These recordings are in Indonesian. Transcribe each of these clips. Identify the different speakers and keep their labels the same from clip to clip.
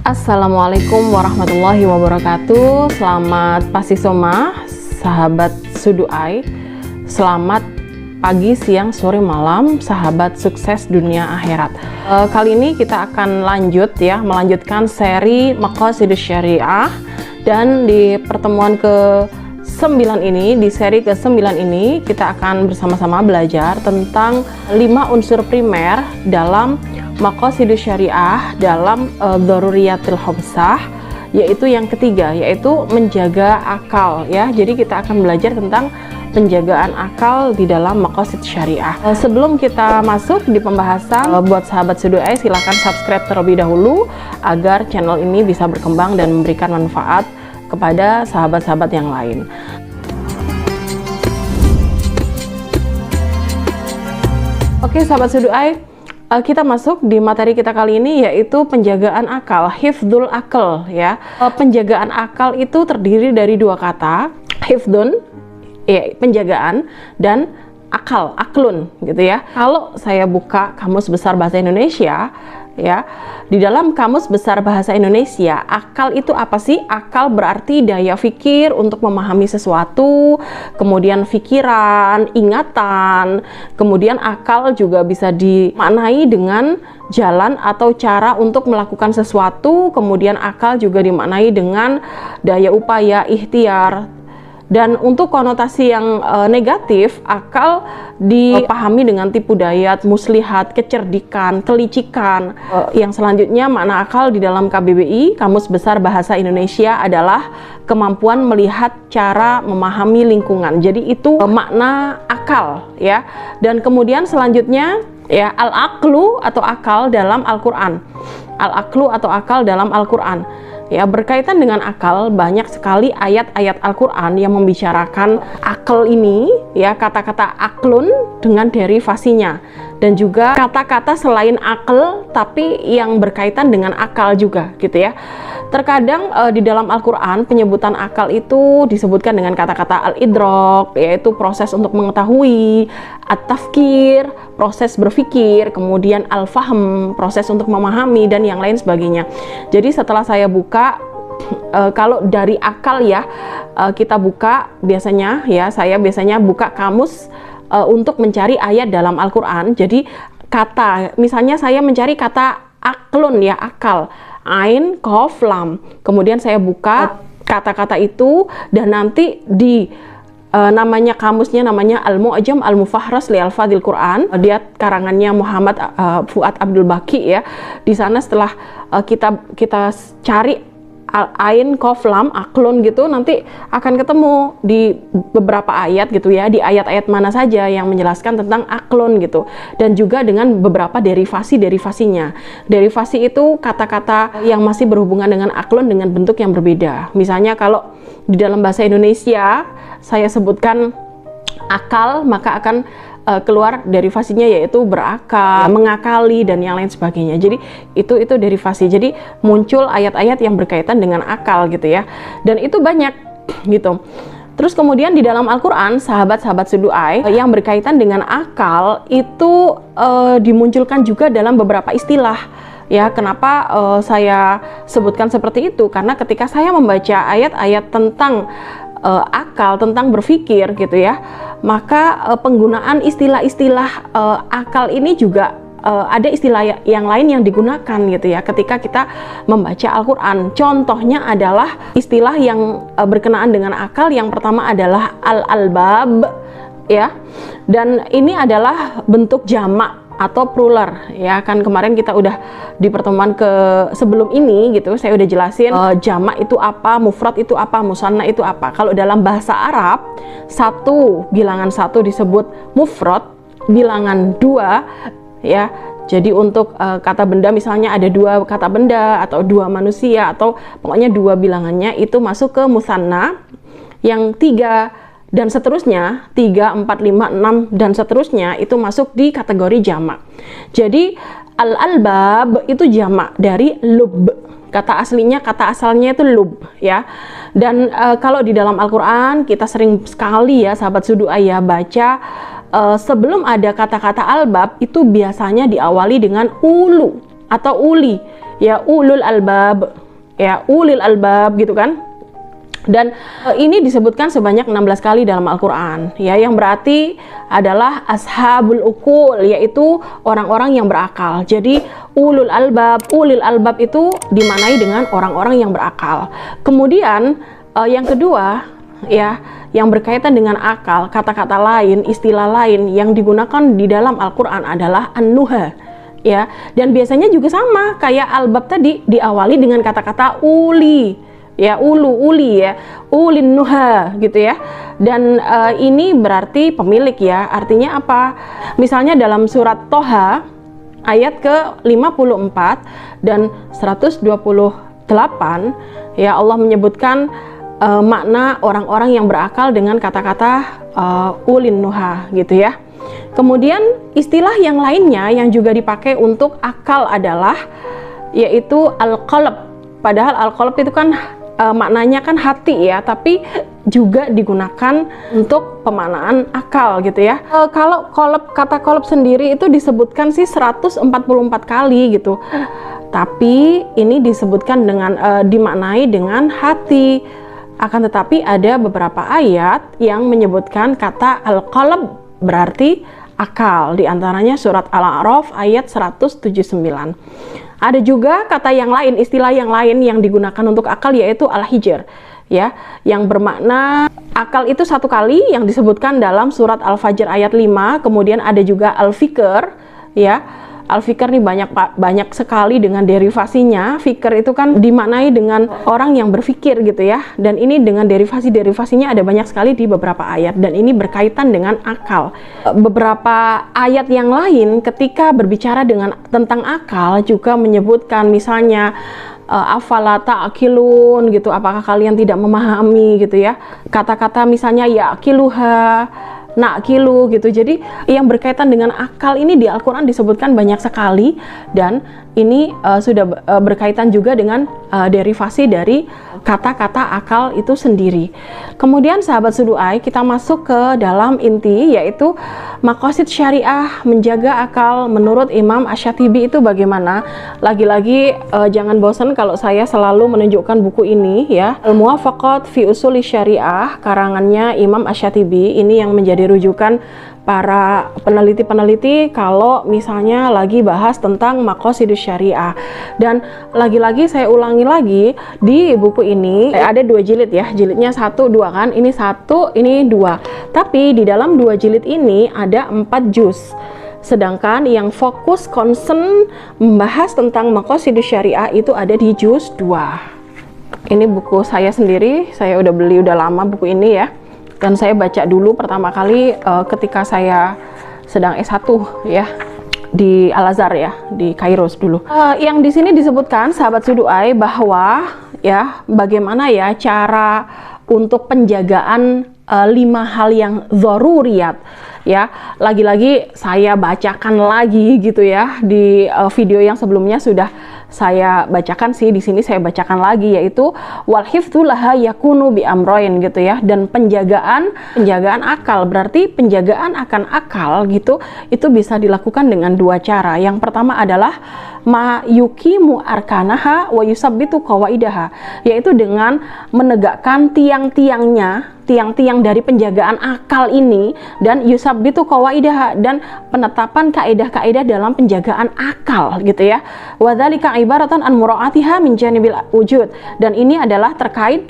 Speaker 1: Assalamualaikum warahmatullahi wabarakatuh. Selamat pagi soma, sahabat Suduai. Selamat pagi, siang, sore, malam, sahabat sukses dunia akhirat. Kali ini kita akan melanjutkan seri Maqasidus Syariah. Dan di pertemuan ke-9 ini, di seri ke-9 ini, kita akan bersama-sama belajar tentang 5 unsur primer dalam Maqasidus Syariah dalam Daruriyatil Khamsah, yaitu yang ketiga, yaitu menjaga akal ya. Jadi kita akan belajar tentang penjagaan akal di dalam Maqasid Syariah. Sebelum kita masuk di pembahasan, buat sahabat Suduai silakan subscribe terlebih dahulu agar channel ini bisa berkembang dan memberikan manfaat kepada sahabat-sahabat yang lain. Oke sahabat Suduai, kita masuk di materi kita kali ini, yaitu penjagaan akal, hifdzul akal ya. Penjagaan akal itu terdiri dari dua kata, hifdzun ya, penjagaan, dan akal, aklun gitu ya. Kalau saya buka Kamus Besar Bahasa Indonesia ya, di dalam Kamus Besar Bahasa Indonesia, akal itu apa sih? Akal berarti daya fikir untuk memahami sesuatu, kemudian pikiran, ingatan, kemudian akal juga bisa dimaknai dengan jalan atau cara untuk melakukan sesuatu, kemudian akal juga dimaknai dengan daya upaya, ikhtiar. Dan untuk konotasi yang negatif, akal dipahami dengan tipu daya, muslihat, kecerdikan, kelicikan. Yang selanjutnya, makna akal di dalam KBBI, Kamus Besar Bahasa Indonesia, adalah kemampuan melihat cara memahami lingkungan. Jadi itu makna akal ya. Dan kemudian selanjutnya ya, al-aqlu atau akal dalam Al-Qur'an. Al-aqlu atau akal dalam Al-Qur'an. Ya, berkaitan dengan akal, banyak sekali ayat-ayat Al-Quran yang membicarakan akal ini ya, kata-kata aklun dengan derivasinya, dan juga kata-kata selain akal tapi yang berkaitan dengan akal juga gitu ya. Terkadang di dalam Al-Quran penyebutan akal itu disebutkan dengan kata-kata al-idrok, yaitu proses untuk mengetahui, at-tafkir, proses berpikir, kemudian al-fahm, proses untuk memahami, dan yang lain sebagainya. Jadi setelah saya buka, kalau dari akal ya, kita buka biasanya ya, saya biasanya buka kamus untuk mencari ayat dalam Al-Quran. Jadi kata, misalnya saya mencari kata aklun ya, akal, ain, qaf, lam, kemudian saya buka kata-kata itu, dan nanti di namanya kamusnya namanya Al-Mu'jam Al-Mufahras li Al-Fadhil Quran, dia karangannya Muhammad Fuad Abdul Baqi ya. Di sana setelah kita cari ain, qaf, lam, aklun gitu, nanti akan ketemu di beberapa ayat gitu ya, di ayat-ayat mana saja yang menjelaskan tentang aklun gitu, dan juga dengan beberapa derivasinya. Derivasi itu kata-kata yang masih berhubungan dengan aklun dengan bentuk yang berbeda. Misalnya kalau di dalam bahasa Indonesia saya sebutkan akal, maka akan keluar derivasinya, yaitu berakal, mengakali, dan yang lain sebagainya. Jadi itu derivasi. Jadi muncul ayat-ayat yang berkaitan dengan akal gitu ya. Dan itu banyak gitu. Terus kemudian di dalam Al-Quran, sahabat-sahabat Suduai, yang berkaitan dengan akal itu dimunculkan juga dalam beberapa istilah. Ya, kenapa saya sebutkan seperti itu? Karena ketika saya membaca ayat-ayat tentang akal, tentang berpikir gitu ya, maka penggunaan istilah-istilah akal ini juga ada istilah yang lain yang digunakan gitu ya ketika kita membaca Al-Quran. Contohnya adalah istilah yang berkenaan dengan akal. Yang pertama adalah al-albab ya, dan ini adalah bentuk jamak atau plural ya. Kan kemarin kita udah di pertemuan sebelum ini gitu, saya udah jelasin jamak itu apa, mufrad itu apa, musanna itu apa. Kalau dalam bahasa Arab, bilangan satu disebut mufrad, bilangan dua ya. Jadi untuk kata benda, misalnya ada dua kata benda atau dua manusia, atau pokoknya dua bilangannya, itu masuk ke musanna. Yang tiga dan seterusnya, 3, 4, 5, 6 dan seterusnya, itu masuk di kategori jamak. Jadi al-albab itu jamak dari lub. Kata asalnya itu lub ya. Dan kalau di dalam Al-Quran kita sering sekali ya sahabat Suduai ya baca, sebelum ada kata-kata albab itu biasanya diawali dengan ulu atau uli ya ulul albab, ya ulil albab gitu kan. Dan ini disebutkan sebanyak 16 kali dalam Al-Quran, ya, yang berarti adalah ashabul ukul, yaitu orang-orang yang berakal. Jadi ulul albab itu dimaknai dengan orang-orang yang berakal. Kemudian yang kedua, ya, yang berkaitan dengan akal, kata-kata lain, istilah lain yang digunakan di dalam Al-Quran adalah an-nuha, ya, dan biasanya juga sama kayak albab tadi, diawali dengan kata-kata uli, ya, uli, ya, ulin nuha gitu ya. Dan ini berarti pemilik, ya, artinya apa? Misalnya dalam surat Toha ayat ke-54 dan 128, ya, Allah menyebutkan makna orang-orang yang berakal dengan kata-kata ulin nuha gitu ya. Kemudian istilah yang lainnya yang juga dipakai untuk akal adalah yaitu al-qalb. Padahal al-qalb itu kan maknanya kan hati, ya, tapi juga digunakan untuk pemaknaan akal gitu ya. Kalau kata qalb sendiri itu disebutkan sih 144 kali gitu, tapi ini disebutkan dengan dimaknai dengan hati. Akan tetapi ada beberapa ayat yang menyebutkan kata al-qalb berarti akal, diantaranya surat Al-A'raf ayat 179. Ada juga kata yang lain, istilah yang lain yang digunakan untuk akal yaitu al-hijr, ya, yang bermakna akal itu satu kali yang disebutkan dalam surat Al-Fajr ayat 5. Kemudian ada juga al-fikr, ya. Al-fikr ini banyak sekali dengan derivasinya. Fikr itu kan dimaknai dengan orang yang berpikir gitu ya. Dan ini dengan derivasinya ada banyak sekali di beberapa ayat, dan ini berkaitan dengan akal. Beberapa ayat yang lain ketika berbicara tentang akal juga menyebutkan misalnya afala ta'qilun gitu, apakah kalian tidak memahami gitu ya. Kata-kata misalnya ya'qiluha, na'kilu gitu. Jadi yang berkaitan dengan akal ini di Al-Quran disebutkan banyak sekali, dan ini sudah berkaitan juga dengan derivasi dari kata-kata akal itu sendiri. Kemudian sahabat Sudu'ai, kita masuk ke dalam inti, yaitu maqasid syariah menjaga akal menurut Imam Asy-Syatibi itu bagaimana. Lagi-lagi jangan bosan kalau saya selalu menunjukkan buku ini, ya, Al-Muwafaqat fi Usuli Syariah karangannya Imam Asy-Syatibi. Ini yang menjadi rujukan para peneliti-peneliti kalau misalnya lagi bahas tentang maqasidus syariah. Dan lagi-lagi saya ulangi lagi, di buku ini ada 2 jilid, ya, jilidnya 1, 2 kan, ini 1, ini 2, tapi di dalam 2 jilid ini ada 4 juz. Sedangkan yang fokus concern membahas tentang maqasidus syariah itu ada di juz 2. Ini buku saya sendiri, saya udah beli udah lama buku ini, ya. Dan saya baca dulu pertama kali ketika saya sedang S1, ya, di Al-Azhar, ya, di Kairo dulu. Yang di sini disebutkan sahabat Sudu'ai bahwa, ya, bagaimana ya cara untuk penjagaan 5 hal yang dzaruriyat, ya. Lagi-lagi saya bacakan lagi gitu ya, di video yang sebelumnya sudah saya bacakan sih, di sini saya bacakan lagi, yaitu wal hifdzu laha yakunu bi amroin gitu ya. Dan penjagaan akal, berarti penjagaan akan akal gitu, itu bisa dilakukan dengan 2 cara. Yang pertama adalah ma yuqimu arkanaha wa yusabbitu qawaidaha, yaitu dengan menegakkan tiang-tiang dari penjagaan akal ini, dan yusabbitu qawaidaha, dan penetapan kaidah-kaidah dalam penjagaan akal gitu ya. Wa dzalika ibaratan an muraatiha min janibil wujud, dan ini adalah terkait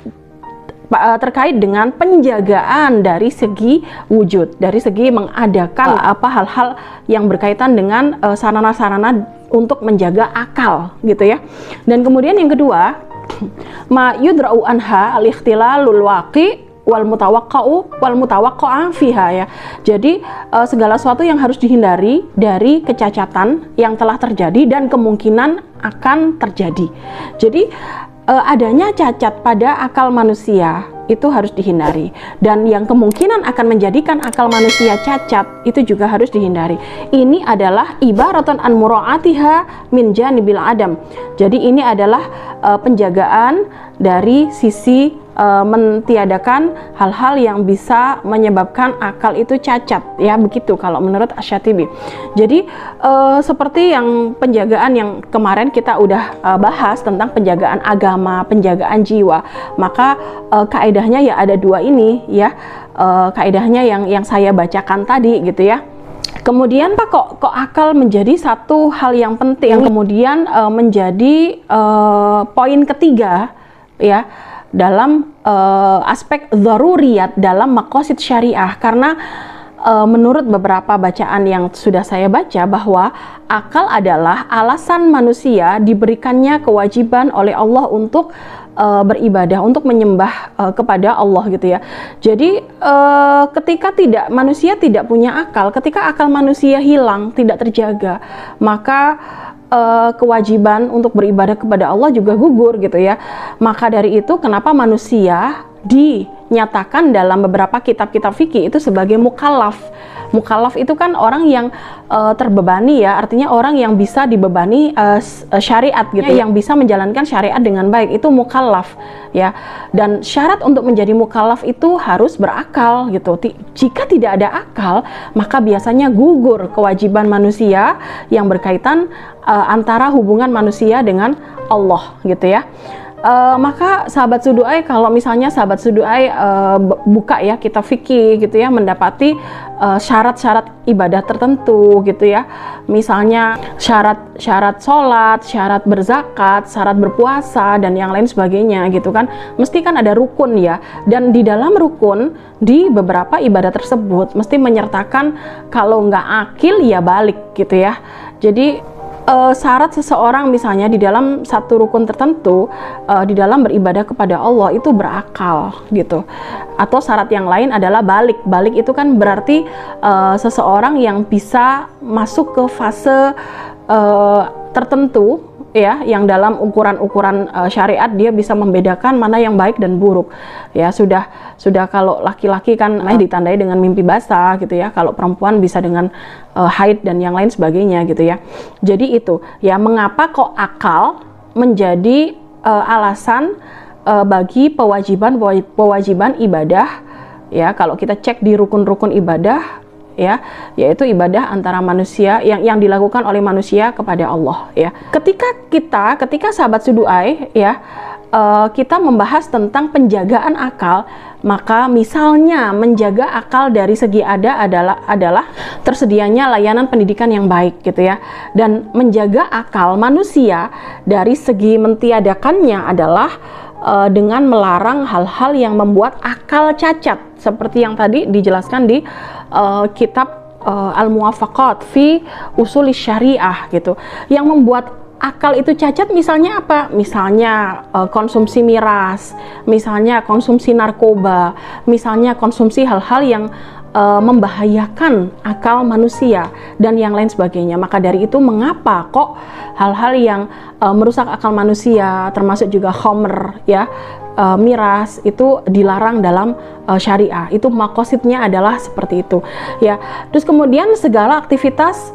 Speaker 1: dengan penjagaan dari segi wujud, dari segi mengadakan hal-hal yang berkaitan dengan sarana-sarana untuk menjaga akal gitu ya. Dan kemudian yang kedua, ma yudra'u anha al-ikhtilalul waqi wal mutawaqqa'u fiha, ya. Jadi segala sesuatu yang harus dihindari dari kecacatan yang telah terjadi dan kemungkinan akan terjadi. Jadi adanya cacat pada akal manusia itu harus dihindari, dan yang kemungkinan akan menjadikan akal manusia cacat itu juga harus dihindari. Ini adalah ibaratan an muraatiha min janibil adam. Jadi ini adalah penjagaan dari sisi mentiadakan hal-hal yang bisa menyebabkan akal itu cacat, ya begitu kalau menurut Asy-Syatibi. Jadi seperti yang penjagaan yang kemarin kita udah bahas tentang penjagaan agama, penjagaan jiwa, maka kaedahnya ya ada dua ini ya, kaedahnya yang saya bacakan tadi gitu ya. Kemudian Pak, kok akal menjadi satu hal yang penting, kemudian menjadi poin ketiga ya dalam aspek dzaruriyat dalam maqasid syariah, karena menurut beberapa bacaan yang sudah saya baca bahwa akal adalah alasan manusia diberikannya kewajiban oleh Allah untuk beribadah, untuk menyembah kepada Allah gitu ya. Jadi ketika manusia tidak punya akal, ketika akal manusia hilang, tidak terjaga, maka kewajiban untuk beribadah kepada Allah juga gugur gitu ya. Maka dari itu kenapa manusia dinyatakan dalam beberapa kitab-kitab fikih itu sebagai mukallaf. Mukallaf itu kan orang yang terbebani ya, artinya orang yang bisa dibebani syariat gitu, yang bisa menjalankan syariat dengan baik, itu mukallaf ya. Dan syarat untuk menjadi mukallaf itu harus berakal gitu. Jika tidak ada akal, maka biasanya gugur kewajiban manusia yang berkaitan antara hubungan manusia dengan Allah gitu ya. Maka sahabat Sudu'ai, kalau misalnya sahabat Sudu'ai buka ya kitab fikih gitu ya, mendapati syarat-syarat ibadah tertentu gitu ya, misalnya syarat sholat, syarat berzakat, syarat berpuasa dan yang lain sebagainya gitu kan, mesti kan ada rukun ya, dan di dalam rukun di beberapa ibadah tersebut mesti menyertakan kalau nggak akil ya balik gitu ya. Jadi syarat seseorang misalnya di dalam satu rukun tertentu di dalam beribadah kepada Allah itu berakal gitu, atau syarat yang lain adalah balik itu kan berarti seseorang yang bisa masuk ke fase tertentu ya, yang dalam ukuran-ukuran syariat dia bisa membedakan mana yang baik dan buruk ya. Sudah kalau laki-laki kan ditandai dengan mimpi basah gitu ya, kalau perempuan bisa dengan haid dan yang lain sebagainya gitu ya. Jadi itu ya mengapa kok akal menjadi alasan bagi kewajiban ibadah ya. Kalau kita cek di rukun-rukun ibadah ya, yaitu ibadah antara manusia yang dilakukan oleh manusia kepada Allah ya. Ketika sahabat Sudu'ai ya, kita membahas tentang penjagaan akal, maka misalnya menjaga akal dari segi adalah tersedianya layanan pendidikan yang baik gitu ya, dan menjaga akal manusia dari segi mentiadakannya adalah dengan melarang hal-hal yang membuat akal cacat, seperti yang tadi dijelaskan di kitab Al-Muwafaqat fi Ushul Syariah gitu. Yang membuat akal itu cacat misalnya apa? Misalnya konsumsi miras, misalnya konsumsi narkoba, misalnya konsumsi hal-hal yang membahayakan akal manusia dan yang lain sebagainya. Maka dari itu mengapa kok hal-hal yang merusak akal manusia, termasuk juga khamr ya, miras, itu dilarang dalam syariah. Itu maqasidnya adalah seperti itu ya. Terus kemudian segala aktivitas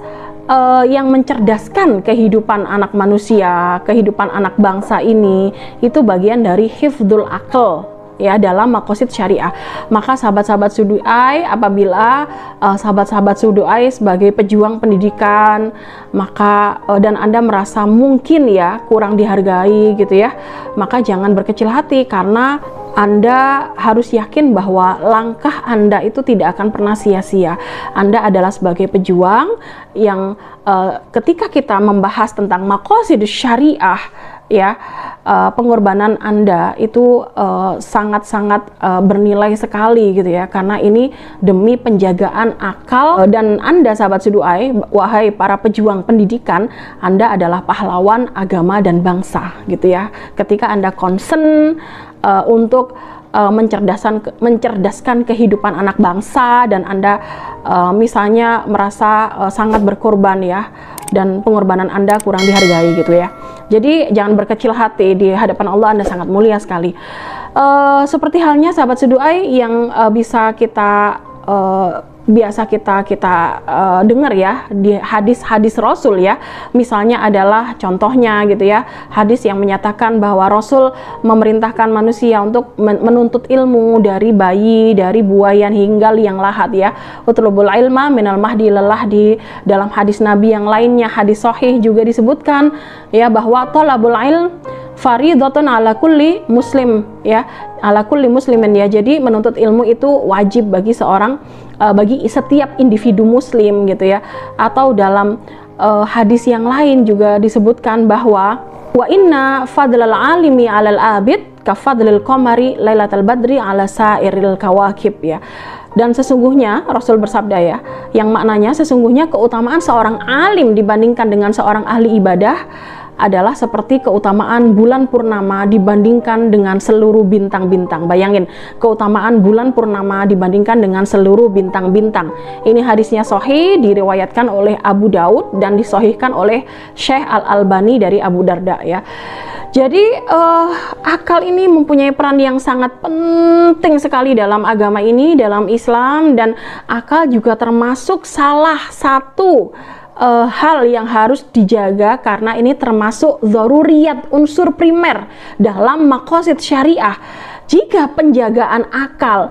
Speaker 1: yang mencerdaskan kehidupan anak manusia, kehidupan anak bangsa ini, itu bagian dari hifdzul aql ya dalam maqasid syariah. Maka sahabat-sahabat Sudu'ai, apabila sahabat-sahabat Sudu'ai sebagai pejuang pendidikan, maka dan Anda merasa mungkin ya kurang dihargai gitu ya, maka jangan berkecil hati, karena Anda harus yakin bahwa langkah Anda itu tidak akan pernah sia-sia. Anda adalah sebagai pejuang yang ketika kita membahas tentang maqasid syariah ya, pengorbanan Anda itu sangat-sangat bernilai sekali gitu ya, karena ini demi penjagaan akal. Dan Anda sahabat Sudu'ai, wahai para pejuang pendidikan, Anda adalah pahlawan agama dan bangsa gitu ya. Ketika Anda concern untuk mencerdaskan kehidupan anak bangsa, dan Anda misalnya merasa sangat berkorban ya, dan pengorbanan Anda kurang dihargai gitu ya. Jadi jangan berkecil hati, di hadapan Allah Anda sangat mulia sekali. Seperti halnya sahabat Sudu'ai yang bisa kita biasa kita dengar ya di hadis-hadis Rasul ya. Misalnya adalah contohnya gitu ya, hadis yang menyatakan bahwa Rasul memerintahkan manusia untuk menuntut ilmu dari bayi, dari buayan hingga liang lahat ya. Utlubul ilma minal mahdi ilal lahdi. Dalam hadis Nabi yang lainnya, hadis sahih juga disebutkan ya bahwa thalabul ilm faridhatun ala kulli muslim ya, ala kulli muslimin ya. Jadi menuntut ilmu itu wajib bagi seorang bagi setiap individu muslim gitu ya. Atau dalam hadis yang lain juga disebutkan bahwa wa inna fadlal alimi 'alal abid ka fadlil qamari lailatal badri 'ala sairil kawakib ya. Dan sesungguhnya Rasul bersabda ya, yang maknanya sesungguhnya keutamaan seorang alim dibandingkan dengan seorang ahli ibadah adalah seperti keutamaan bulan purnama dibandingkan dengan seluruh bintang-bintang. Bayangin, keutamaan bulan purnama dibandingkan dengan seluruh bintang-bintang. Ini hadisnya sahih, diriwayatkan oleh Abu Daud dan disahihkan oleh Syekh Al-Albani dari Abu Darda ya. Jadi akal ini mempunyai peran yang sangat penting sekali dalam agama ini, dalam Islam, dan akal juga termasuk salah satu hal yang harus dijaga karena ini termasuk dzaruriyat, unsur primer dalam maqasid syariah. Jika penjagaan akal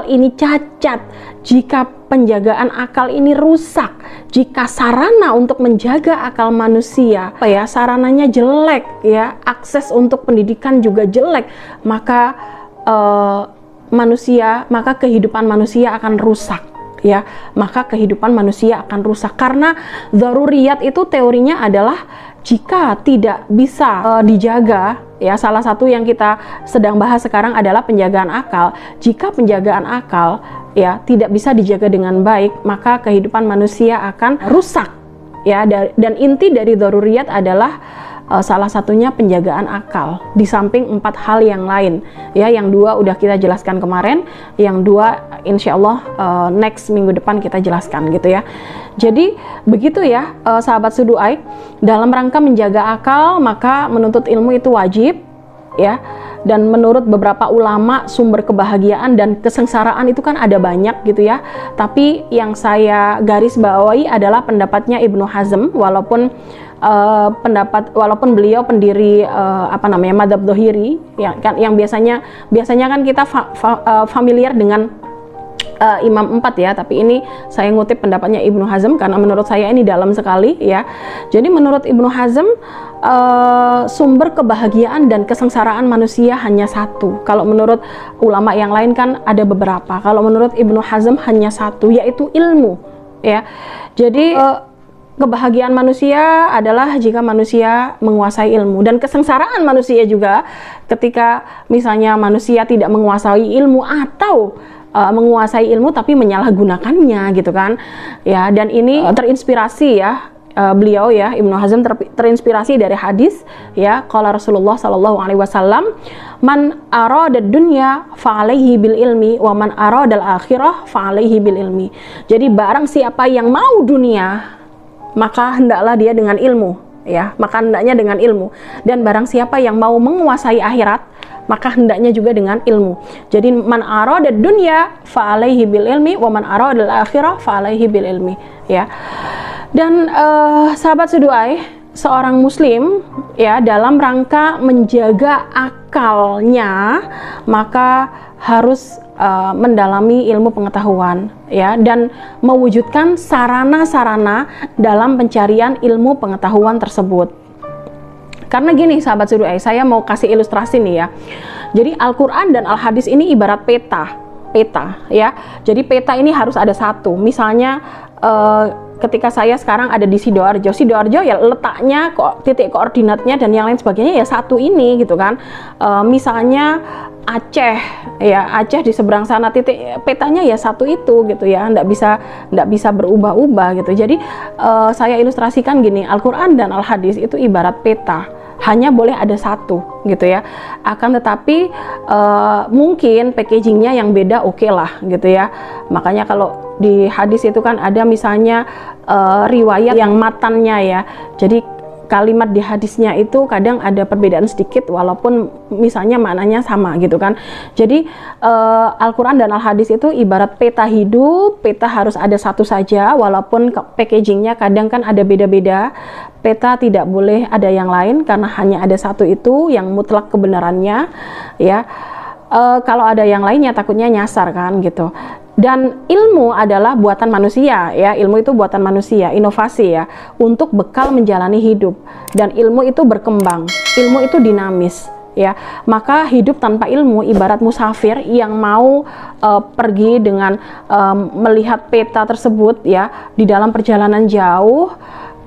Speaker 1: ini cacat, jika penjagaan akal ini rusak, jika sarana untuk menjaga akal manusia sarananya jelek ya, akses untuk pendidikan juga jelek, maka kehidupan manusia akan rusak ya, maka kehidupan manusia akan rusak. Karena dzaruriyat itu teorinya adalah jika tidak bisa dijaga ya, salah satu yang kita sedang bahas sekarang adalah penjagaan akal. Jika penjagaan akal ya tidak bisa dijaga dengan baik, maka kehidupan manusia akan rusak ya. Dan inti dari dzaruriyat adalah salah satunya penjagaan akal, di samping 4 hal yang lain ya. Yang 2 udah kita jelaskan kemarin, yang 2 insya Allah next minggu depan kita jelaskan gitu ya. Jadi begitu ya sahabat Sudu'ai, dalam rangka menjaga akal maka menuntut ilmu itu wajib ya. Dan menurut beberapa ulama, sumber kebahagiaan dan kesengsaraan itu kan ada banyak gitu ya. Tapi yang saya garis bawahi adalah pendapatnya Ibnu Hazm, walaupun beliau pendiri madzhab Dhohiri yang biasanya kan kita familiar dengan Imam 4 ya, tapi ini saya ngutip pendapatnya Ibnu Hazm karena menurut saya ini dalam sekali ya. Jadi menurut Ibnu Hazm sumber kebahagiaan dan kesengsaraan manusia hanya satu. Kalau menurut ulama yang lain kan ada beberapa. Kalau menurut Ibnu Hazm hanya satu, yaitu ilmu ya. Jadi kebahagiaan manusia adalah jika manusia menguasai ilmu, dan kesengsaraan manusia juga ketika misalnya manusia tidak menguasai ilmu atau menguasai ilmu tapi menyalahgunakannya gitu kan ya. Dan ini terinspirasi ya, beliau ya Ibnu Hazm terinspirasi dari hadis ya, qala Rasulullah sallallahu alaihi wasallam, man arada dunya fa alaihi bil ilmi wa man arada al akhirah fa alaihi bil ilmi. Jadi barang siapa yang mau dunia maka hendaklah dia dengan ilmu ya, maka hendaknya dengan ilmu. Dan barang siapa yang mau menguasai akhirat maka hendaknya juga dengan ilmu. Jadi man arada dunya fa alaihi bil ilmi wa man arada al akhirah fa alaihi bil ilmi ya. Dan sahabat Sudu'ai, seorang muslim ya dalam rangka menjaga akalnya maka harus mendalami ilmu pengetahuan ya, dan mewujudkan sarana-sarana dalam pencarian ilmu pengetahuan tersebut. Karena gini sahabat Sudu'ai, saya mau kasih ilustrasi nih ya. Jadi Al-Quran dan Al-Hadis ini ibarat peta ya. Jadi peta ini harus ada satu. Misalnya ketika saya sekarang ada di Sidoarjo ya letaknya titik koordinatnya dan yang lain sebagainya ya satu ini gitu kan. Misalnya Aceh di seberang sana titik petanya ya satu itu gitu ya, nggak bisa berubah-ubah gitu. Jadi saya ilustrasikan gini, Al-Quran dan Al-Hadis itu ibarat peta, hanya boleh ada satu gitu ya. Akan tetapi mungkin packagingnya yang beda oke lah gitu ya. Makanya kalau di hadis itu kan ada misalnya riwayat yang matannya ya. Jadi kalimat di hadisnya itu kadang ada perbedaan sedikit walaupun misalnya maknanya sama gitu kan. Jadi Al-Quran dan Al-Hadis itu ibarat peta hidup. Peta harus ada satu saja walaupun packagingnya kadang kan ada beda-beda. Peta tidak boleh ada yang lain karena hanya ada satu itu yang mutlak kebenarannya ya. Kalau ada yang lainnya takutnya nyasar kan gitu. Dan ilmu adalah buatan manusia ya, ilmu itu buatan manusia, inovasi ya, untuk bekal menjalani hidup. Dan ilmu itu berkembang, ilmu itu dinamis ya. Maka hidup tanpa ilmu ibarat musafir yang mau pergi dengan melihat peta tersebut ya, di dalam perjalanan jauh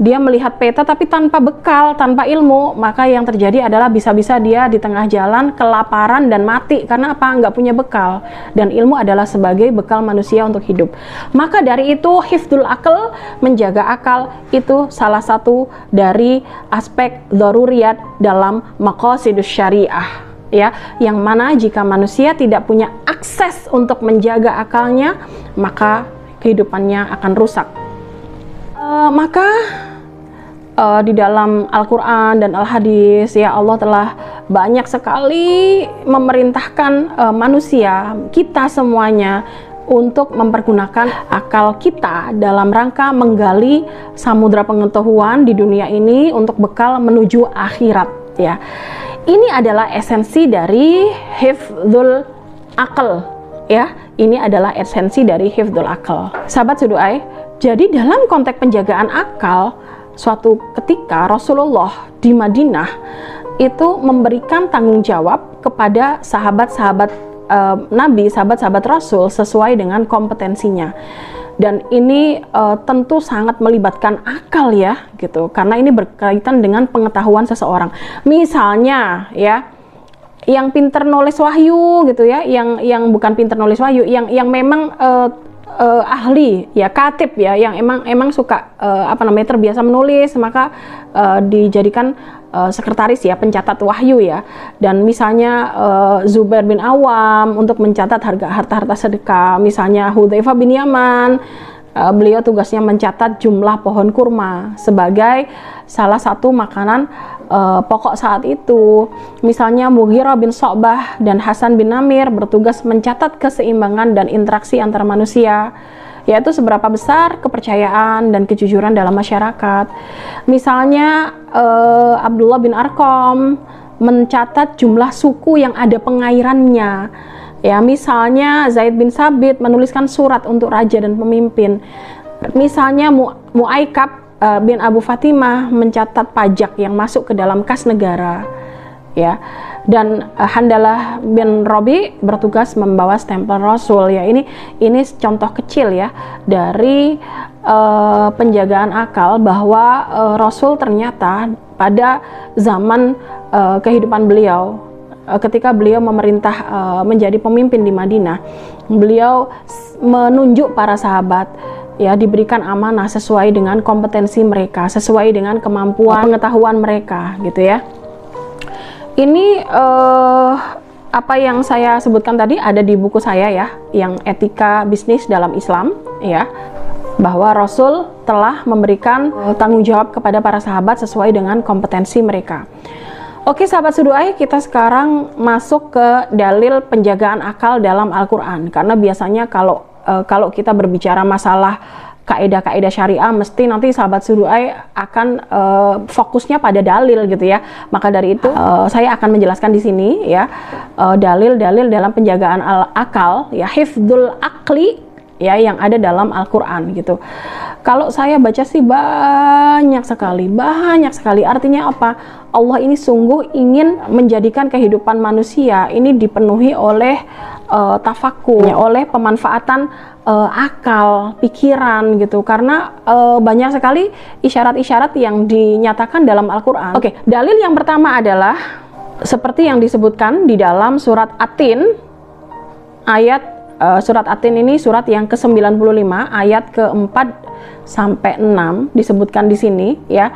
Speaker 1: dia melihat peta tapi tanpa bekal, tanpa ilmu, maka yang terjadi adalah bisa-bisa dia di tengah jalan kelaparan dan mati. Karena apa? Nggak punya bekal. Dan ilmu adalah sebagai bekal manusia untuk hidup. Maka dari itu hifdzul akal, menjaga akal, itu salah satu dari aspek daruriyat dalam maqasidus syariah ya, yang mana jika manusia tidak punya akses untuk menjaga akalnya, maka kehidupannya akan rusak. Maka di dalam Al-Quran dan Al-Hadis ya, Allah telah banyak sekali memerintahkan manusia, kita semuanya, untuk mempergunakan akal kita dalam rangka menggali samudra pengetahuan di dunia ini untuk bekal menuju akhirat ya. Ini adalah esensi dari hifdzul akal ya. Ini adalah esensi dari hifdzul akal. Sahabat Sudu'ai, jadi dalam konteks penjagaan akal, suatu ketika Rasulullah di Madinah itu memberikan tanggung jawab kepada sahabat-sahabat Nabi, sahabat-sahabat Rasul sesuai dengan kompetensinya. Dan ini tentu sangat melibatkan akal ya gitu, karena ini berkaitan dengan pengetahuan seseorang. Misalnya ya, yang pinter nulis wahyu gitu ya, yang bukan pinter nulis wahyu, yang memang ahli ya, katib ya, yang emang suka terbiasa menulis, maka dijadikan sekretaris ya, pencatat wahyu ya. Dan misalnya Zubair bin Awam untuk mencatat harta-harta sedekah, misalnya Hudzaifah bin Yaman, beliau tugasnya mencatat jumlah pohon kurma sebagai salah satu makanan pokok saat itu. Misalnya Mughirah bin Syu'bah dan Hasan bin Namir bertugas mencatat keseimbangan dan interaksi antar manusia, yaitu seberapa besar kepercayaan dan kejujuran dalam masyarakat. Misalnya Abdullah bin Arqam mencatat jumlah suku yang ada pengairannya. Ya, misalnya Zaid bin Sabit menuliskan surat untuk raja dan pemimpin. Misalnya Mu'aikab bin Abu Fatimah mencatat pajak yang masuk ke dalam kas negara ya. Dan Handalah bin Robi bertugas membawa stempel Rasul ya. Ini contoh kecil ya dari penjagaan akal, bahwa Rasul ternyata pada zaman kehidupan beliau, ketika beliau memerintah menjadi pemimpin di Madinah, beliau menunjuk para sahabat ya, diberikan amanah sesuai dengan kompetensi mereka, sesuai dengan kemampuan pengetahuan mereka gitu ya. Ini apa yang saya sebutkan tadi ada di buku saya ya, yang etika bisnis dalam Islam ya, bahwa Rasul telah memberikan tanggung jawab kepada para sahabat sesuai dengan kompetensi mereka. Oke sahabat Sudu'ai, kita sekarang masuk ke dalil penjagaan akal dalam Al-Quran. Karena biasanya kalau kita berbicara masalah kaidah-kaidah syariah, mesti nanti sahabat Sudu'ai akan fokusnya pada dalil gitu ya. Maka dari itu saya akan menjelaskan di sini ya, dalil-dalil dalam penjagaan akal ya, hifdzul akli ya, yang ada dalam Al-Quran gitu. Kalau saya baca sih banyak sekali. Artinya apa? Allah ini sungguh ingin menjadikan kehidupan manusia ini dipenuhi oleh tafakur, oleh pemanfaatan akal, pikiran gitu. Karena banyak sekali isyarat-isyarat yang dinyatakan dalam Al-Quran. Oke, dalil yang pertama adalah seperti yang disebutkan di dalam surat At-Tin ayat surat At-Tin ini surat yang ke-95 ayat ke-4 sampai 6 disebutkan di sini ya.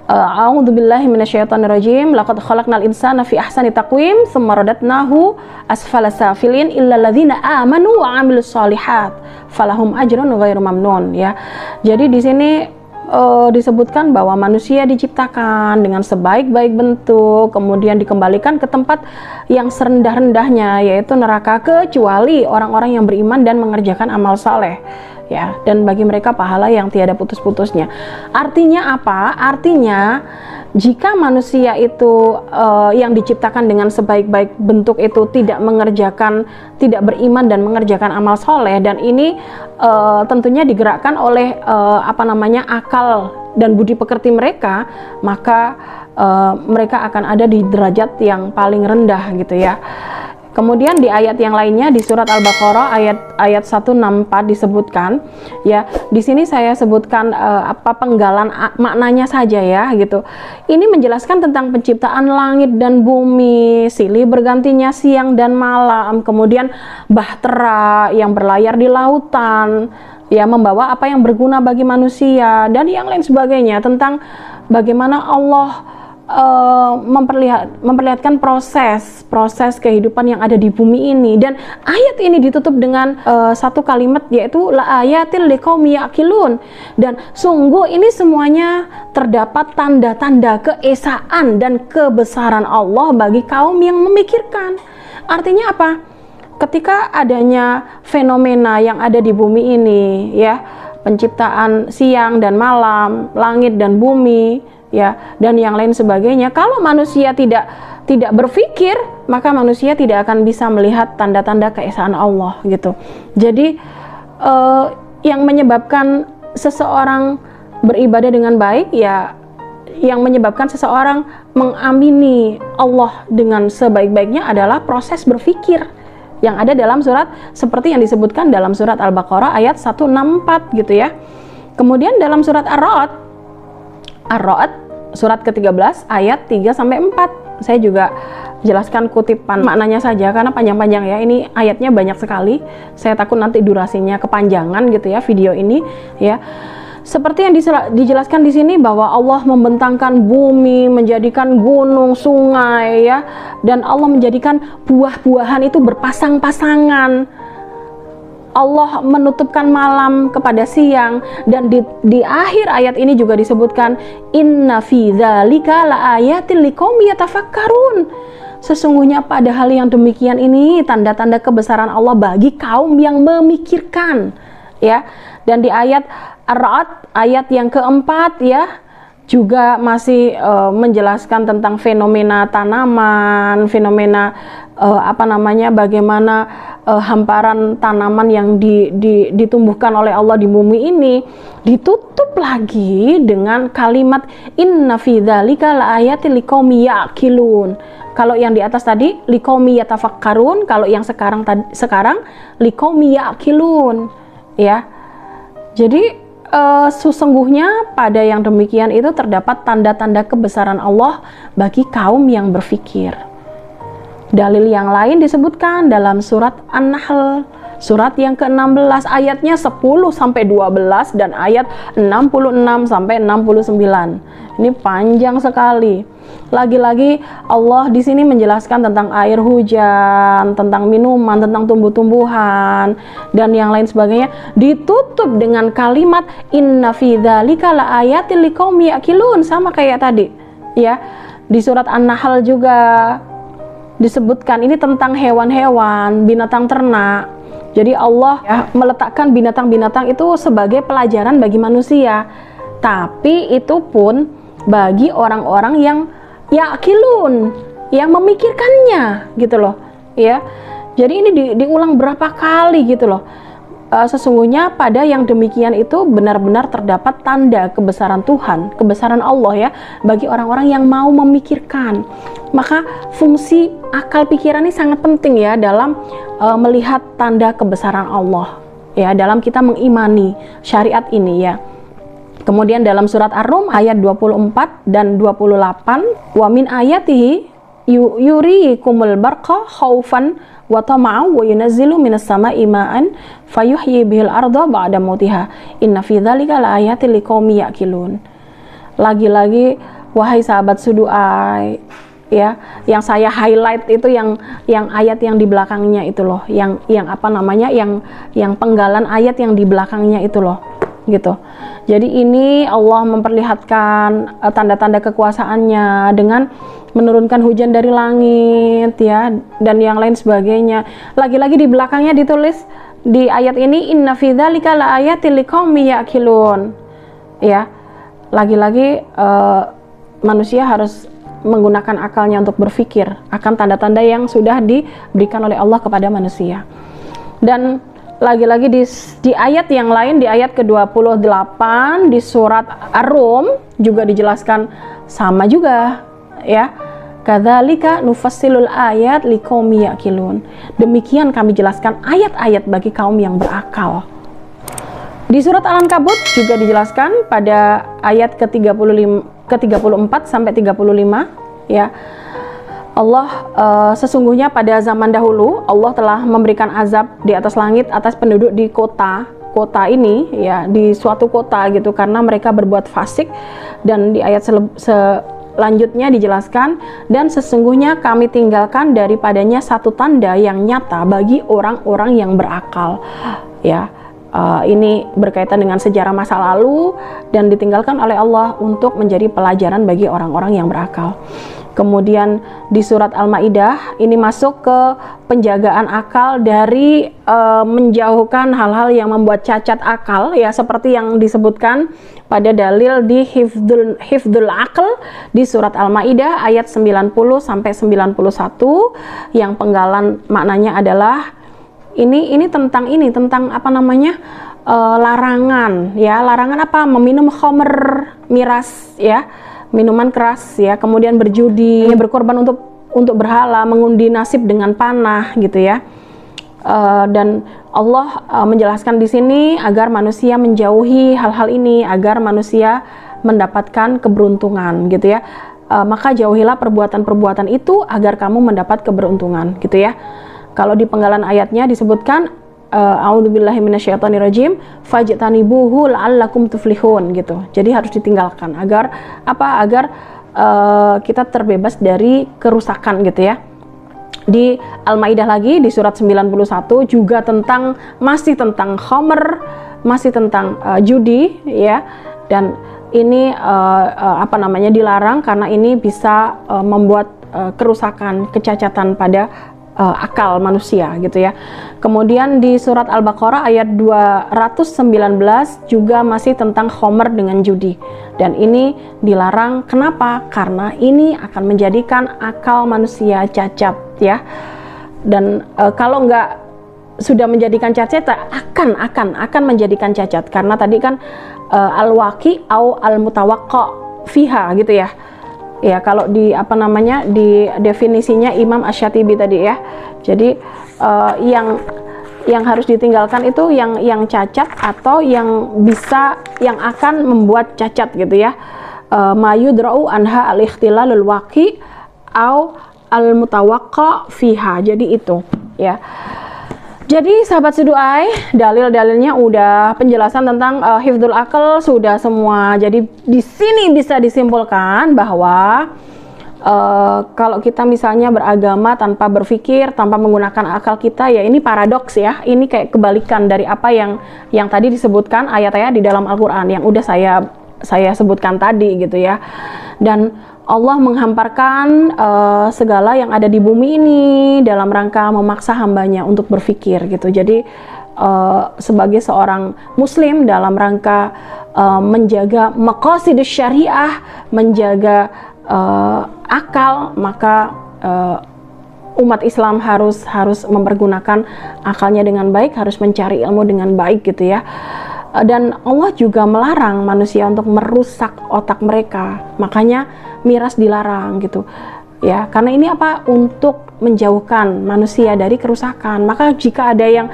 Speaker 1: A'udzubillahi minasyaitonirrajim. Laqad khalaqnal insana fi ahsani taqwim tsumma radatnahu asfala safilin illal ladzina amanu wa 'amilus shalihat falahum ajrun ghairu mamnun ya. Jadi di sini disebutkan bahwa manusia diciptakan dengan sebaik-baik bentuk, kemudian dikembalikan ke tempat yang serendah-rendahnya, yaitu neraka, kecuali orang-orang yang beriman dan mengerjakan amal saleh, ya, dan bagi mereka pahala yang tiada putus-putusnya. Artinya apa? Artinya jika manusia itu yang diciptakan dengan sebaik-baik bentuk itu tidak beriman dan mengerjakan amal soleh, dan ini tentunya digerakkan oleh akal dan budi pekerti mereka, maka mereka akan ada di derajat yang paling rendah gitu ya. Kemudian di ayat yang lainnya di surat Al-Baqarah ayat 164 disebutkan, ya, di sini saya sebutkan penggalan maknanya saja ya gitu. Ini menjelaskan tentang penciptaan langit dan bumi, silih bergantinya siang dan malam, kemudian bahtera yang berlayar di lautan, ya, membawa apa yang berguna bagi manusia dan yang lain sebagainya, tentang bagaimana Allah memperlihatkan proses kehidupan yang ada di bumi ini. Dan ayat ini ditutup dengan satu kalimat, yaitu la ayatil liqaumi yaqilun, dan sungguh ini semuanya terdapat tanda-tanda keesaan dan kebesaran Allah bagi kaum yang memikirkan. Artinya apa? Ketika adanya fenomena yang ada di bumi ini, ya, penciptaan siang dan malam, langit dan bumi, ya, dan yang lain sebagainya, kalau manusia tidak berpikir, maka manusia tidak akan bisa melihat tanda-tanda keesaan Allah gitu. Jadi yang menyebabkan seseorang beribadah dengan baik, ya, yang menyebabkan seseorang mengamini Allah dengan sebaik-baiknya adalah proses berpikir yang ada dalam surat, seperti yang disebutkan dalam surat Al-Baqarah ayat 164 gitu ya. Kemudian dalam surat Ar-Ra'd surat ke-13 ayat 3-4. Saya juga jelaskan kutipan maknanya saja karena panjang-panjang ya. Ini ayatnya banyak sekali. Saya takut nanti durasinya kepanjangan gitu ya video ini ya. Seperti yang dijelaskan di sini bahwa Allah membentangkan bumi, menjadikan gunung, sungai ya, dan Allah menjadikan buah-buahan itu berpasang-pasangan. Allah menutupkan malam kepada siang, dan di akhir ayat ini juga disebutkan inna fi dzalika laayatil liqaumi yatafakkarun. Sesungguhnya pada hal yang demikian ini tanda-tanda kebesaran Allah bagi kaum yang memikirkan, ya. Dan di ayat Ar-Ra'd ayat yang keempat ya, juga masih menjelaskan tentang fenomena tanaman, fenomena bagaimana hamparan tanaman yang ditumbuhkan oleh Allah di bumi ini, ditutup lagi dengan kalimat inna fi dzalika laayatil liqaumi yaqilun. Kalau yang di atas tadi liqaumi yatafakkarun, kalau yang sekarang liqaumi yaqilun ya. Jadi sesungguhnya pada yang demikian itu terdapat tanda-tanda kebesaran Allah bagi kaum yang berpikir. Dalil yang lain disebutkan dalam surat An-Nahl surat yang ke-16 ayatnya 10-12 dan ayat 66-69. Ini panjang sekali. Lagi-lagi Allah di sini menjelaskan tentang air hujan, tentang minuman, tentang tumbuh-tumbuhan dan yang lain sebagainya, ditutup dengan kalimat inna fi dzalika laayatil liqaumi yaqilun, sama kayak tadi ya. Di surat An-Nahl juga disebutkan ini tentang hewan-hewan, binatang ternak. Jadi Allah ya, meletakkan binatang-binatang itu sebagai pelajaran bagi manusia, tapi itu pun bagi orang-orang yang yaqilun, yang memikirkannya gitu loh ya. Jadi ini diulang berapa kali gitu loh. Sesungguhnya pada yang demikian itu benar-benar terdapat tanda kebesaran Tuhan, kebesaran Allah ya, bagi orang-orang yang mau memikirkan. Maka fungsi akal pikiran ini sangat penting ya dalam melihat tanda kebesaran Allah ya, dalam kita mengimani syariat ini ya. Kemudian dalam surat Ar-Rum ayat 24 dan 28, wa min ayatihi yuriikumul barqa khaufan wa tama'an wa yunazzilu minas sama'i ma'an fayuhyi bihil arda ba'da mautiha inna fi dzalika laayatil liqaumi yaqilun. Lagi-lagi wahai sahabat Sudu'ai ya, yang saya highlight itu yang ayat yang di belakangnya itu loh, yang penggalan ayat yang di belakangnya itu loh gitu. Jadi ini Allah memperlihatkan tanda-tanda kekuasaannya dengan menurunkan hujan dari langit ya, dan yang lain sebagainya. Lagi-lagi di belakangnya ditulis di ayat ini, inna fi dzalika laayatil liqaumin ya'qilun. Ya, lagi-lagi manusia harus menggunakan akalnya untuk berpikir akan tanda-tanda yang sudah diberikan oleh Allah kepada manusia. Dan lagi-lagi di ayat yang lain, di ayat ke-28 di surat Ar-Rum juga dijelaskan sama juga ya. Kadzalika nufassilul ayat liqaumi yaqilun. Demikian kami jelaskan ayat-ayat bagi kaum yang berakal. Di surat Al-Ankabut juga dijelaskan pada ayat ke-34 sampai 35 ya. Allah sesungguhnya pada zaman dahulu Allah telah memberikan azab di atas langit atas penduduk di kota ini ya, di suatu kota gitu, karena mereka berbuat fasik. Dan di ayat selanjutnya dijelaskan, dan sesungguhnya kami tinggalkan daripadanya satu tanda yang nyata bagi orang-orang yang berakal ya. Ini berkaitan dengan sejarah masa lalu dan ditinggalkan oleh Allah untuk menjadi pelajaran bagi orang-orang yang berakal. Kemudian di surat Al-Maidah ini masuk ke penjagaan akal dari menjauhkan hal-hal yang membuat cacat akal ya, seperti yang disebutkan pada dalil di hifdzul aql di surat Al-Maidah ayat 90 sampai 91 yang penggalan maknanya adalah ini tentang apa namanya, larangan ya. Larangan apa? Meminum khamr, miras ya, minuman keras ya, kemudian berjudi, berkorban untuk berhala, mengundi nasib dengan panah gitu ya. Dan Allah menjelaskan di sini agar manusia menjauhi hal-hal ini, agar manusia mendapatkan keberuntungan gitu ya. Maka jauhilah perbuatan-perbuatan itu agar kamu mendapat keberuntungan gitu ya. Kalau di penggalan ayatnya disebutkan a'udzubillahi minasyaitonirrajim fajtanibuhu la'allakum tuflihun gitu. Jadi harus ditinggalkan agar apa? Agar kita terbebas dari kerusakan gitu ya. Di Al-Maidah lagi di surat 91 juga masih tentang khamr, masih tentang judi ya. Dan ini apa namanya, dilarang karena ini bisa membuat kerusakan, kecacatan pada akal manusia gitu ya. Kemudian di surat Al-Baqarah ayat 219 juga masih tentang khamr dengan judi, dan ini dilarang. Kenapa? Karena ini akan menjadikan akal manusia cacat ya. Dan kalau nggak sudah menjadikan cacat, akan menjadikan cacat, karena tadi kan al-waqi au al-mutawaqqa fiha gitu ya. Ya, kalau di apa namanya, di definisinya Imam Asy-Syatibi tadi ya. Jadi yang harus ditinggalkan itu yang cacat atau yang akan membuat cacat gitu ya. Mayudra'u anha al-ikhtilalul waqi au al-mutawaqqa fiha. Jadi itu ya. Jadi sahabat Siduai, dalil-dalilnya udah, penjelasan tentang hifdzul aql sudah semua. Jadi di sini bisa disimpulkan bahwa kalau kita misalnya beragama tanpa berpikir, tanpa menggunakan akal kita, ya ini paradoks ya. Ini kayak kebalikan dari apa yang tadi disebutkan ayat-ayat di dalam Al-Qur'an yang udah saya sebutkan tadi gitu ya. Dan Allah menghamparkan segala yang ada di bumi ini dalam rangka memaksa hambanya untuk berpikir gitu. Jadi sebagai seorang muslim dalam rangka menjaga maqasidus syariah, menjaga akal, maka umat Islam harus mempergunakan akalnya dengan baik, harus mencari ilmu dengan baik gitu ya. Dan Allah juga melarang manusia untuk merusak otak mereka, makanya miras dilarang gitu ya, karena ini apa? Untuk menjauhkan manusia dari kerusakan. Maka jika ada yang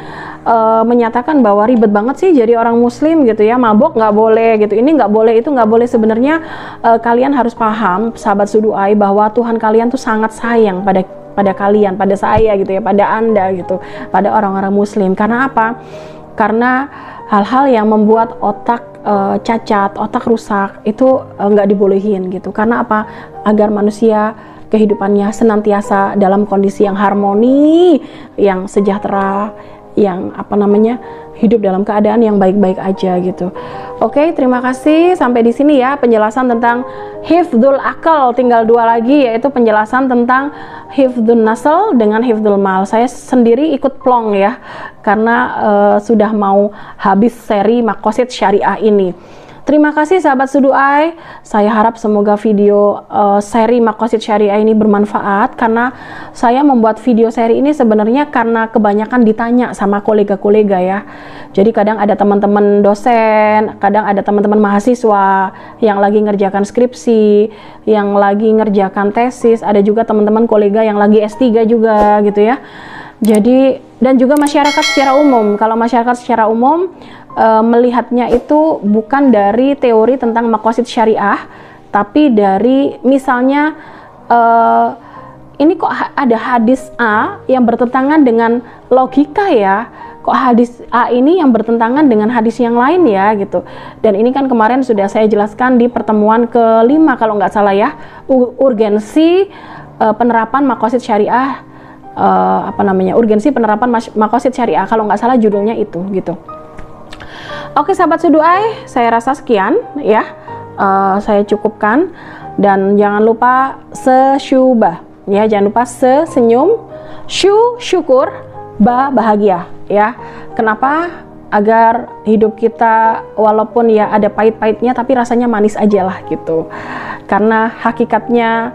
Speaker 1: menyatakan bahwa ribet banget sih jadi orang muslim gitu ya, mabok nggak boleh gitu, ini nggak boleh, itu nggak boleh, sebenarnya kalian harus paham sahabat Siduai bahwa Tuhan kalian tuh sangat sayang pada kalian, pada saya gitu ya, pada Anda gitu, pada orang-orang muslim. Karena apa? Karena hal-hal yang membuat otak cacat, otak rusak itu nggak dibolehin gitu. Karena apa? Agar manusia kehidupannya senantiasa dalam kondisi yang harmoni, yang sejahtera, yang hidup dalam keadaan yang baik-baik aja gitu. Oke, terima kasih. Sampai di sini ya penjelasan tentang hifdzul akal. Tinggal 2 lagi, yaitu penjelasan tentang hifdzun nasl dengan hifdzul mal. Saya sendiri ikut plong ya, karena sudah mau habis seri Maqasid Syariah ini. Terima kasih sahabat Sudu'ai. Saya harap semoga video seri Maqasid Syariah ini bermanfaat, karena saya membuat video seri ini sebenarnya karena kebanyakan ditanya sama kolega-kolega ya. Jadi kadang ada teman-teman dosen, kadang ada teman-teman mahasiswa yang lagi ngerjakan skripsi, yang lagi ngerjakan tesis, ada juga teman-teman kolega yang lagi S3 juga gitu ya. Jadi, dan juga masyarakat secara umum. Kalau masyarakat secara umum melihatnya itu bukan dari teori tentang Maqasid Syariah, tapi dari misalnya ini kok ada hadis A yang bertentangan dengan logika ya, kok hadis A ini yang bertentangan dengan hadis yang lain ya gitu. Dan ini kan kemarin sudah saya jelaskan di pertemuan ke-5 kalau nggak salah ya, urgensi penerapan Maqasid Syariah, urgensi penerapan Maqasid Syariah, kalau nggak salah judulnya itu gitu. Oke sahabat Sudu'ai, saya rasa sekian ya, saya cukupkan. Dan jangan lupa sesyubah ya, jangan lupa senyum, syukur, bahagia ya. Kenapa? Agar hidup kita walaupun ya ada pahit-pahitnya tapi rasanya manis aja lah gitu. Karena hakikatnya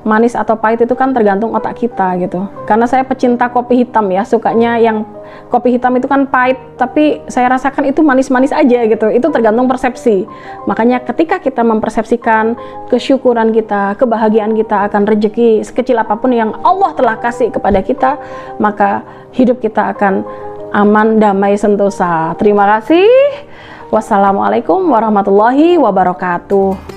Speaker 1: manis atau pahit itu kan tergantung otak kita gitu. Karena saya pecinta kopi hitam ya, sukanya yang kopi hitam itu kan pahit, tapi saya rasakan itu manis-manis aja gitu. Itu tergantung persepsi. Makanya ketika kita mempersepsikan kesyukuran kita, kebahagiaan kita akan rezeki sekecil apapun yang Allah telah kasih kepada kita, maka hidup kita akan aman, damai, sentosa. Terima kasih. Wassalamualaikum warahmatullahi wabarakatuh.